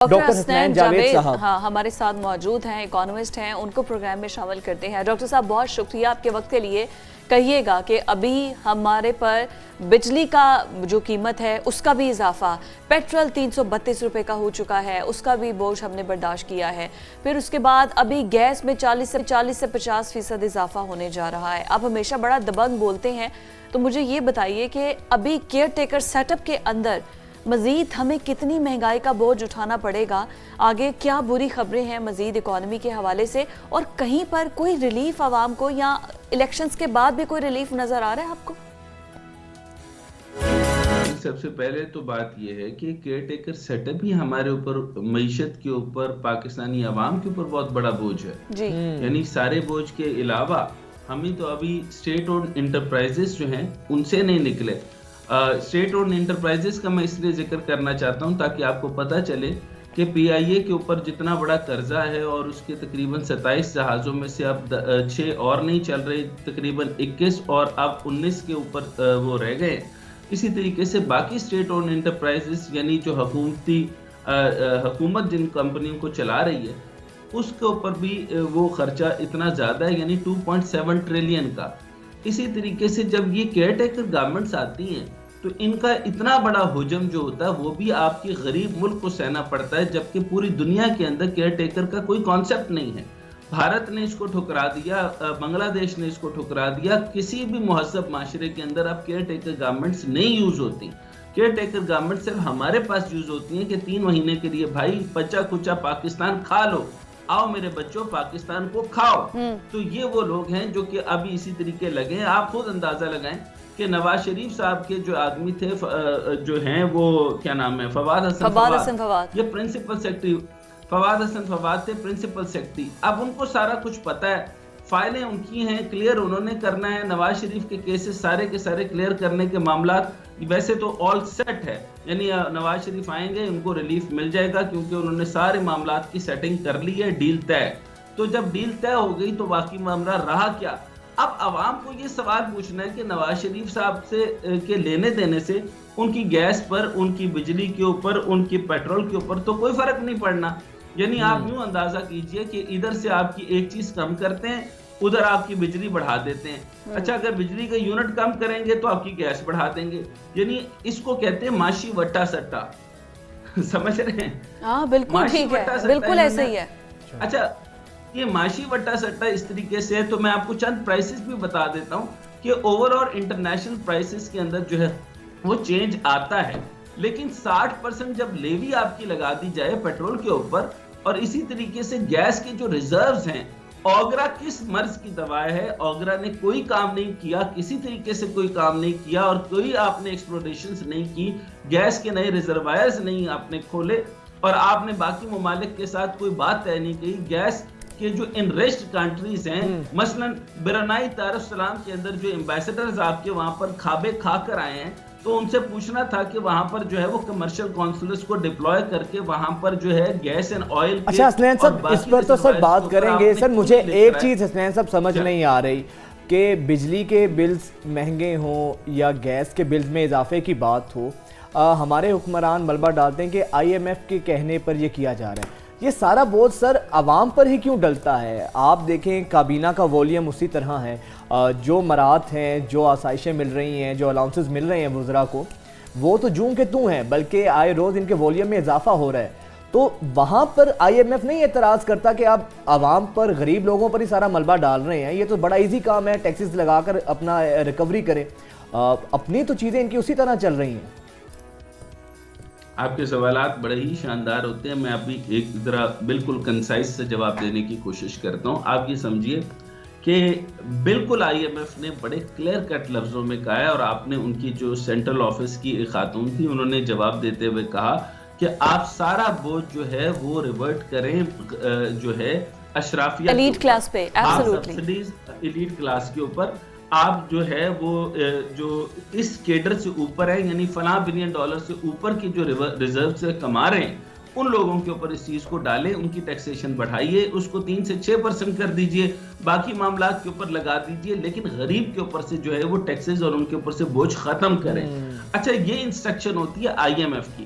Doctor Hasnain Javed صاحب ہاں ہمارے ساتھ موجود ہیں، اکانومسٹ ہیں، ان کو پروگرام میں شامل کرتے ہیں۔ ڈاکٹر صاحب بہت شکریہ آپ کے وقت کے لیے۔ کہیے گا کہ ابھی ہمارے پر بجلی کا جو قیمت ہے اس کا بھی اضافہ، پیٹرول 332 روپے کا ہو چکا ہے، اس کا بھی بوجھ ہم نے برداشت کیا ہے، پھر اس کے بعد ابھی گیس میں 40 سے 50% اضافہ ہونے جا رہا ہے۔ آپ ہمیشہ بڑا دبنگ بولتے ہیں، تو مجھے یہ بتائیے کہ ابھی کیئر ٹیکر سیٹ اپ کے اندر مزید ہمیں کتنی مہنگائی کا بوجھ اٹھانا پڑے گا، آگے کیا بری خبریں ہیں مزید اکانومی کے حوالے سے، اور کہیں پر کوئی ریلیف عوام کو یا الیکشنز کے بعد بھی کوئی ریلیف نظر آ رہا ہے آپ کو؟ سب سے پہلے تو بات یہ ہے کہ کیئر ٹیکر سیٹ اپ ہی ہمارے اوپر، معیشت کے اوپر، پاکستانی عوام کے اوپر بہت بڑا بوجھ ہے جی یعنی سارے بوجھ کے علاوہ ہمیں تو ابھی اسٹیٹ اونڈ انٹرپرائزز جو ہیں ان سے نہیں نکلے۔ اسٹیٹ اونڈ انٹرپرائزز کا میں اس لیے ذکر کرنا چاہتا ہوں تاکہ آپ کو پتہ چلے کہ پی آئی اے کے اوپر جتنا بڑا قرضہ ہے اور اس کے تقریباً 27 جہازوں میں سے اب 6 اور نہیں چل رہے، تقریباً 21 اور اب 19 کے اوپر وہ رہ گئے۔ اسی طریقے سے باقی اسٹیٹ اونڈ انٹرپرائزز یعنی جو حکومت جن کمپنیوں کو چلا رہی ہے اس کے اوپر بھی وہ خرچہ اتنا زیادہ ہے، یعنی 2.7 ٹریلین کا۔ اسی طریقے سے جب یہ کیئر ٹیکر گورنمنٹس آتی ہیں تو ان کا اتنا بڑا حجم جو ہوتا ہے وہ بھی آپ کی غریب ملک کو سہنا پڑتا ہے، جبکہ پوری دنیا کے اندر کیئر ٹیکر کا کوئی کانسیپٹ نہیں ہے۔ بھارت نے اس کو ٹھکرا دیا، بنگلہ دیش نے اس کو ٹھکرا دیا، کسی بھی مہذب معاشرے کے اندر اب کیئر ٹیکر گورنمنٹس نہیں یوز ہوتی۔ کیئر ٹیکر گورنمنٹ صرف ہمارے پاس یوز ہوتی ہیں کہ 3 مہینے کے لیے بھائی بچا کچا پاکستان کھا لو، آؤ میرے بچوں پاکستان کو کھاؤ۔ تو یہ وہ لوگ ہیں جو کہ ابھی اسی طریقے لگے ہیں۔ آپ خود اندازہ لگائیں کہ نواز شریف صاحب کے جو آدمی تھے جو ہیں وہ کیا نام ہے، فواد حسن فواد، یہ پرنسپل سیکرٹری، فواد حسن فواد تھے پرنسپل سیکرٹری۔ اب ان کو سارا کچھ پتہ ہے، فائلیں ان کی ہیں، کلیئر انہوں نے کرنا ہے۔ نواز شریف کے کیسز سارے کے سارے کلیئر کرنے کے معاملات ویسے تو آل سیٹ ہے، یعنی نواز شریف آئیں گے ان کو ریلیف مل جائے گا کیونکہ انہوں نے سارے معاملات کی سیٹنگ کر لی ہے، ڈیل طے۔ تو جب ڈیل طے ہو گئی تو باقی معاملہ رہا کیا؟ اب عوام کو یہ سوال پوچھنا ہے کہ نواز شریف صاحب سے کے لینے دینے سے ان کی گیس پر، ان کی بجلی کے اوپر، ان کی پیٹرول کے اوپر تو کوئی فرق نہیں پڑنا۔ یعنی آپ یوں اندازہ کیجئے کہ ادھر سے آپ کی ایک چیز کم کرتے ہیں، ادھر آپ کی بجلی بڑھا دیتے ہیں۔ اچھا اگر بجلی کا یونٹ کم کریں گے تو آپ کی گیس بڑھا دیں گے۔ یعنی اس کو کہتے ہیں معاشی وٹا سٹا، سمجھ رہے ہیں؟ ہاں بالکل ٹھیک ہے، بالکل ایسے ہی ہے۔ اچھا یہ معاشی وٹا سٹا اس طریقے سے ہے تو میں آپ کو چند پرائسز بھی بتا دیتا ہوں کہ اوور آل انٹرنیشنل پرائسز کے اندر جو ہے وہ چینج آتا ہے، لیکن 60% جب لیوی آپ کی لگا دی جائے پیٹرول کے اوپر، اور اسی طریقے سے گیس کے جو ریزروز ہیں، اوگرا کس مرض کی دوا ہے، اوگرا نے کوئی کام نہیں کیا، کسی طریقے سے کوئی کام نہیں کیا، اور کوئی آپ نے ایکسپلوریشنز نہیں کی، گیس کے نئے ریزروائرز نہیں آپ نے کھولے، اور آپ نے باقی ممالک کے ساتھ کوئی بات طے نہیں کی۔ گیس کہ جو انریچڈ کنٹریز ہیں، مثلا برنائی دارالسلام کے اندر جو ایمبیسڈرز آپ کے وہاں پر کھابے کھا کر آئے ہیں، تو ان سے پوچھنا تھا کہ وہاں پر جو ہے وہ کمرشل کونسلز کو ڈپلوائے کر کے وہاں پر جو ہے گیس اینڈ آئل۔ اچھا حسنین صاحب اس پر تو سر بات کریں گے، سر مجھے ایک چیز حسنین صاحب سمجھ نہیں آ رہی کہ بجلی کے بلز مہنگے ہوں یا گیس کے بلز میں اضافے کی بات ہو، ہمارے حکمران ملبہ ڈالتے ہیں کہ آئی ایم ایف کے کہنے پر یہ کیا جا رہا ہے، یہ سارا بوجھ سر عوام پر ہی کیوں ڈلتا ہے؟ آپ دیکھیں کابینہ کا وولیم اسی طرح ہے، جو مرات ہیں، جو آسائشیں مل رہی ہیں، جو الاؤنسز مل رہے ہیں وزراء کو، وہ تو جوں کے توں ہیں، بلکہ آئے روز ان کے وولیم میں اضافہ ہو رہا ہے۔ تو وہاں پر آئی ایم ایف نہیں اعتراض کرتا کہ آپ عوام پر، غریب لوگوں پر ہی سارا ملبہ ڈال رہے ہیں، یہ تو بڑا ایزی کام ہے، ٹیکسز لگا کر اپنا ریکوری کریں، اپنی تو چیزیں ان کی اسی طرح چل رہی ہیں۔ آپ کے سوالات بڑے ہی شاندار ہوتے ہیں، میں ابھی ایک ذرا بالکل کنسائز سے جواب دینے کی کوشش کرتا ہوں۔ آپ یہ سمجھیے کہ بالکل آئی ایم ایف نے بڑے کلیئر کٹ لفظوں میں کہا ہے، اور آپ نے ان کی جو سینٹرل آفس کی ایک خاتون تھی انہوں نے جواب دیتے ہوئے کہا کہ آپ سارا بوجھ جو ہے وہ ریورٹ کریں جو ہے اشرافیہ ایلیٹ کلاس پہ، سبسڈیز ایلیٹ کلاس کے اوپر، آپ جو ہے وہ جو اس کیڈر سے اوپر ہے، یعنی فلاں بلین ڈالر سے اوپر کی جو ریزرو سے کما رہے ہیں ان لوگوں کے اوپر اس چیز کو ڈالیں، ان کی ٹیکسیشن بڑھائیے، اس کو 3 سے 6% کر دیجئے، باقی معاملات کے اوپر لگا دیجئے، لیکن غریب کے اوپر سے جو ہے وہ ٹیکسز اور ان کے اوپر سے بوجھ ختم کریں۔ اچھا یہ انسٹرکشن ہوتی ہے آئی ایم ایف کی۔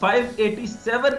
587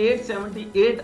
878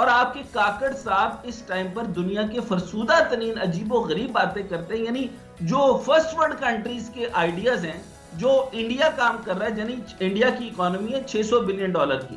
اور آپ کے کاکڑ صاحب اس ٹائم پر دنیا کے فرسودہ ترین عجیب و غریب باتیں کرتے ہیں. یعنی جو فرسٹ ورلڈ کنٹریز کے آئیڈیاز ہیں جو انڈیا کام کر رہا ہے, یعنی انڈیا کی اکانومی ہے $600 بلین کی,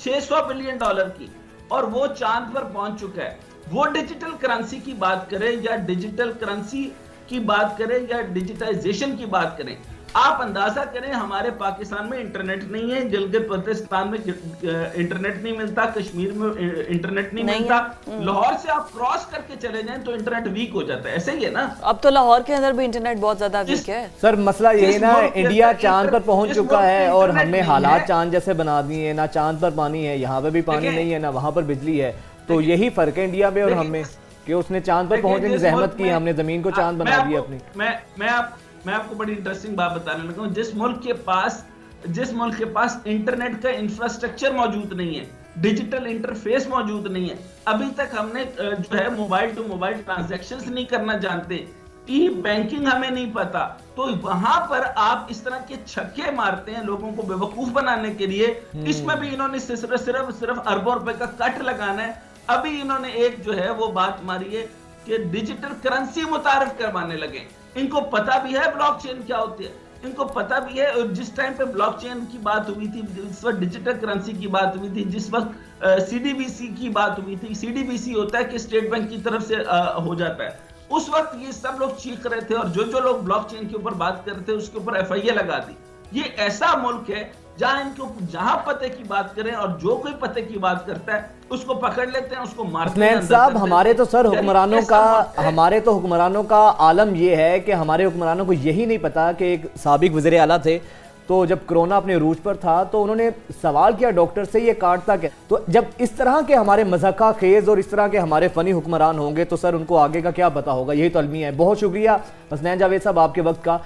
$600 بلین کی, اور وہ چاند پر پہنچ چکا ہے. وہ ڈیجیٹل کرنسی کی بات کریں یا ڈیجیٹل کرنسی کی بات کریں یا ڈیجیٹائزیشن کی بات کریں, آپ اندازہ کریں ہمارے پاکستان میں انٹرنیٹ نہیں ہے, گلگت بلتستان میں انٹرنیٹ نہیں ملتا, کشمیر میں انٹرنیٹ نہیں ملتا, لاہور سے آپ کراس کر کے چلے جائیں تو انٹرنیٹ ویک ہو جاتا ہے. ایسے ہی ہے نا, اب تو لاہور کے اندر بھی انٹرنیٹ بہت زیادہ ویک ہے. سر مسئلہ یہ ہے نا, انڈیا چاند پر پہنچ چکا ہے اور ہم نے حالات چاند جیسے بنا دیے ہیں, نہ چاند پر پانی ہے, یہاں پہ بھی پانی نہیں ہے, نہ وہاں پر بجلی ہے. تو یہی فرق ہے انڈیا میں اور ہم میں کہ اس نے چاند پر پہنچنے کی زحمت کی, ہم نے زمین کو چاند بنا دیا اپنی. میں آپ کو بڑی انٹرسٹنگ بات بتانے لگا ہوں. جس ملک کے پاس انٹرنیٹ کا انفراسٹرکچر موجود نہیں ہے, ڈیجیٹل انٹرفیس موجود نہیں ہے, ابھی تک ہم نے جو ہے موبائل ٹو موبائل ٹرانزیکشنز نہیں کرنا جانتے, ای بینکنگ ہمیں نہیں پتا, تو وہاں پر آپ اس طرح کے چھکے مارتے ہیں لوگوں کو بے وقوف بنانے کے لیے. اس میں بھی انہوں نے صرف اربوں روپے کا کٹ لگانا ہے. ابھی انہوں نے ایک جو ہے وہ بات ماری ہے کہ ڈیجیٹل کرنسی متعارف کروانے لگے. ان کو پتا بھی ہے بلاک چین کیا ہوتی ہے, ان کو پتا بھی ہے. اور جس ٹائم پہ بلاک چین کی بات ہوئی تھی, جس وقت ڈیجیٹل کرنسی کی بات ہوئی تھی, جس وقت سی ڈی بی سی کی بات ہوئی تھی, سی ڈی بی سی ہوتا ہے کہ اسٹیٹ بینک کی طرف سے ہو جاتا ہے, اس وقت یہ سب لوگ چیخ رہے تھے, اور جو لوگ بلاک چین کے اوپر بات کر رہے تھے اس کے اوپر ایف آئی اے لگا دی. یہ ایسا ملک ہے جہاں پتے کی بات کریں اور جو کوئی پتے کی بات کرتا ہے اس کو پکڑ لیتے ہیں, اس کو مارتے ہیں. حسنین صاحب, ہمارے تو سر حکمرانوں کا عالم یہ ہے کہ ہمارے حکمرانوں کو یہی نہیں پتا کہ ایک سابق وزیر اعلیٰ تھے, تو جب کرونا اپنے عروج پر تھا تو انہوں نے سوال کیا ڈاکٹر سے یہ کاٹتا کہ, تو جب اس طرح کے ہمارے مضحکہ خیز اور اس طرح کے ہمارے فنی حکمران ہوں گے تو سر ان کو آگے کا کیا پتا ہوگا. یہی تو المیہ ہے. بہت شکریہ حسنین جاوید صاحب آپ کے وقت کا.